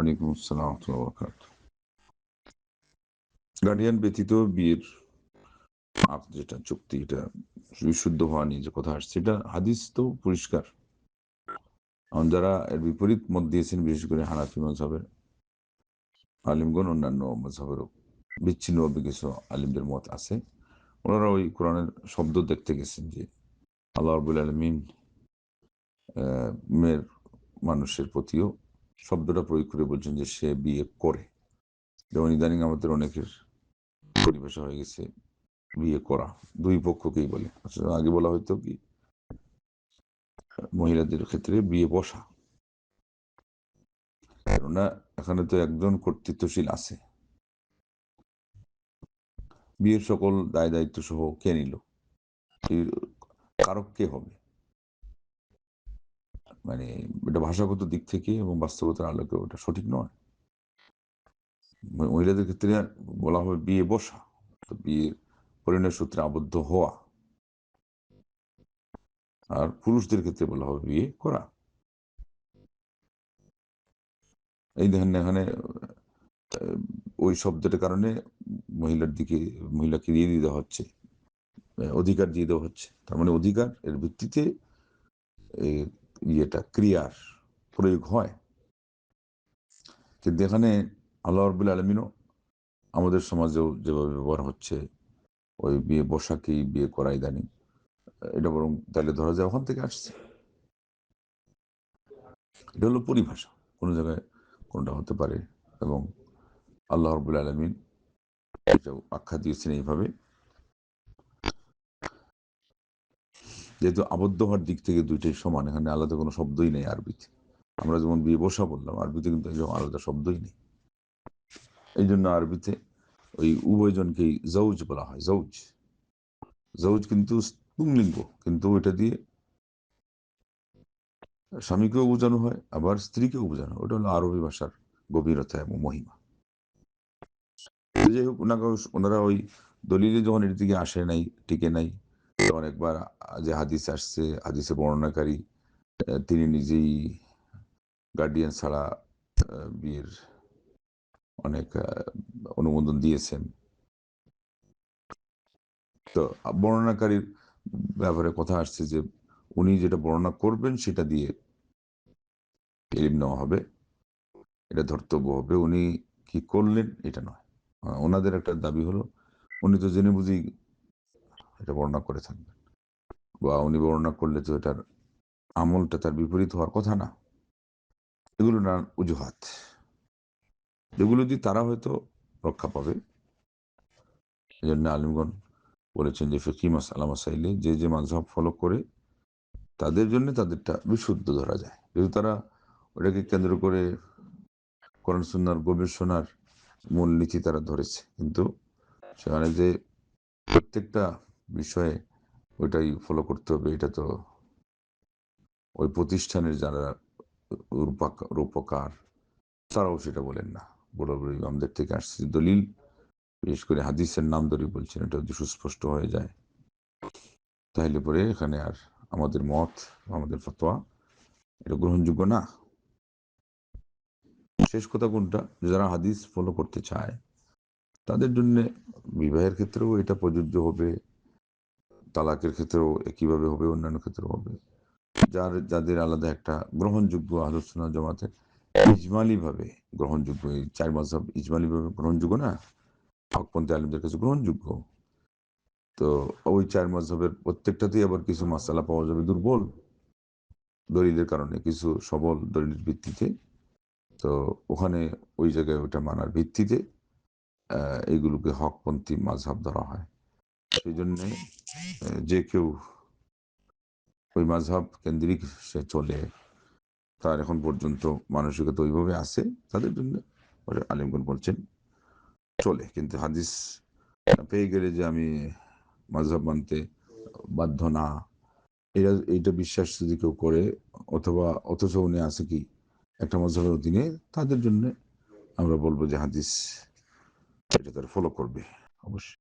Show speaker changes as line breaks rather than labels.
ওয়ালাইকুম আসসালাম ওয়া রাহমাতুল্লাহি ওয়া বারাকাতুহু। গার্ডিয়ান ব্যতীত বিয়ের যেটা চুক্তি, এটা বিশুদ্ধ হওয়া নিয়ে যে কথা আসছে, এটা হাদিস তো পরিষ্কার। এখন যারা এর বিপরীত মত দিয়েছেন, বিশেষ করে হানাফি মাযহাবের আলিমগণ, অন্যান্য মাযহাবেরও বিচ্ছিন্নভাবে কিছু আলিমদের মত আছে। ওনারা ওই কোরআনের শব্দ দেখতে গেছেন যে আল্লাহ রাব্বুল আলামিন মেয়ের মানুষের প্রতিও শব্দটা প্রয়োগ করে বলছেন যে সে বিয়ে করে। যেমন ইদানিং আমাদের অনেকের পরিভাষা হয়ে গেছে বিয়ে করা, দুই পক্ষকেই বলে। আসলে আগে বলা হয়তো কি মহিলাদের ক্ষেত্রে বিয়ে বসা, কেননা এখানে তো একজন কর্তৃত্বশীল আছে। বিয়ের সকল দায় দায়িত্ব সহ কে নিল, কারক কে হবে? মানে এটা ভাষাগত দিক থেকে এবং বাস্তবতার আলোকে ওটা সঠিক নয়। মহিলাদের ক্ষেত্রে বলা হবে বিয়ে বসা, তো বিয়ের পরিণয় সূত্রে আবদ্ধ হওয়া। আর পুরুষদের ক্ষেত্রে বলা হবে বিয়ে করা। এই দেখেন এখানে ওই শব্দটার কারণে মহিলাকে দিয়ে দিতে হচ্ছে, অধিকার দিয়ে দেওয়া হচ্ছে। তার মানে অধিকার এর ভিত্তিতে ক্রিয়ার প্রয়োগ হয়। কিন্তু এখানে আল্লাহ রাব্বুল আলামিনও আমাদের সমাজেও যেভাবে ব্যবহার হচ্ছে, ওই বিয়ে বসাকেই বিয়ে করা ইদানিং, এটা বরং তাহলে ধরা যায় ওখান থেকে আসছে। এটা হলো পরিভাষা, কোনো জায়গায় কোনটা হতে পারে। এবং আল্লাহ রাব্বুল আলামিন এটাও আখ্যা দিয়েছেন এইভাবে, যেহেতু আবদ্ধ হওয়ার দিক থেকে দুইটাই সমান, এখানে আলাদা কোনো শব্দই নেই আরবিতে। আমরা যেমন বিয়ে বসা বললাম, আরবিতে কিন্তু আলাদা শব্দই নেই। এই জন্য আরবিতে ওই উভয়জনকেই জৌজ বলা হয়। জৌজ জৌজ কিন্তু পুংলিঙ্গ, কিন্তু এটা দিয়ে স্বামীকেও বোঝানো হয়, আবার স্ত্রীকেও বোঝানো হয়। ওটা হলো আরবি ভাষার গভীরতা এবং মহিমা। যাই হোক, ওনারা ওই দলিলে যখন এর দিকে আসে নাই, টিকে নাই, তখন একবার যে হাদিস আসছে, হাদিসে বর্ণনাকারী তিনি নিজেই গার্ডিয়ান ছাড়া বিয়ের অনেক অনুমোদন দিয়েছেন। তো বর্ণনাকারীর ব্যাপারে কথা আসছে যে উনি যেটা বর্ণনা করবেন সেটা দিয়ে ইলম নেওয়া হবে, এটা ধর্তব্য হবে। উনি কি করলেন এটা নয়। ওনাদের একটা দাবি হলো উনি তো জেনে বুঝি এটা বর্ণনা করে থাকবেন, বা উনি বর্ণনা করলে তো এটার আমলটা তার বিপরীত হওয়ার কথা না। এগুলো না অজুহাত, যেগুলো দিয়ে তারা হয়তো রক্ষা পাবে। এই জন্য আলিমগণ বলেছেন যে ফিকহি মাসআলা মাসাইলে যে যে মাযহাব ফলো করে তাদের জন্য তাদেরটা বিশুদ্ধ ধরা যায়, যেহেতু তারা ওটাকে কেন্দ্র করে কোরআন সুন্নাহর গবেষণার মূলনীতি তারা ধরেছে। কিন্তু সেখানে যে প্রত্যেকটা বিষয়ে ওইটাই ফলো করতে হবে, এটা তো ওই প্রতিষ্ঠানের যারা রূপকার তারাও সেটা বলেন না। বড় বড় ইমামদের থেকে আসছে দলিল, বিশেষ করে হাদিসের নাম ধরে বলছেন, এটা যদি সুস্পষ্ট হয়ে যায় তাহলে পরে এখানে আর আমাদের মত, আমাদের ফতোয়া এটা গ্রহণযোগ্য না। শেষ কথা কোনটা, যারা হাদিস ফলো করতে চায় তাদের জন্য বিবাহের ক্ষেত্রেও এটা প্রযোজ্য হবে, তালাকের ক্ষেত্রেও একইভাবে হবে, অন্যান্য ক্ষেত্রেও হবে। যাদের আলাদা একটা গ্রহণযোগ্য আহলে সুন্নাহ জামাতের ইজমালি ভাবে গ্রহণযোগ্য, এই চার মাযহাব ইজমালি ভাবে গ্রহণযোগ্য না, হকপন্থী আলেমদের কাছে গ্রহণযোগ্য। তো ওই চার মাযহাবের প্রত্যেকটাতেই আবার কিছু মাসালা পাওয়া যাবে দুর্বল দলিলের কারণে, কিছু সবল দলিলের ভিত্তিতে। তো ওখানে ওই জায়গায় ওটা মানার ভিত্তিতে এইগুলোকে হকপন্থী মাযহাব ধরা হয়। সেই জন্যে যে কেউ ওই মাযহাব কেন্দ্রিক সে চলে, তার এখন পর্যন্ত মানসিকতা ওইভাবে আছে, তাদের জন্য আলেমগণ বলছেন চলে। কিন্তু হাদিস পেয়ে গেলে যে আমি মাযহাব মানতে বাধ্য না, এইটা বিশ্বাস যদি কেউ করে, অথবা অথচ উনি আছে কি একটা মাযহাবের অধীনে, তাদের জন্য আমরা বলবো যে হাদিস এটা তারা ফলো করবে অবশ্যই।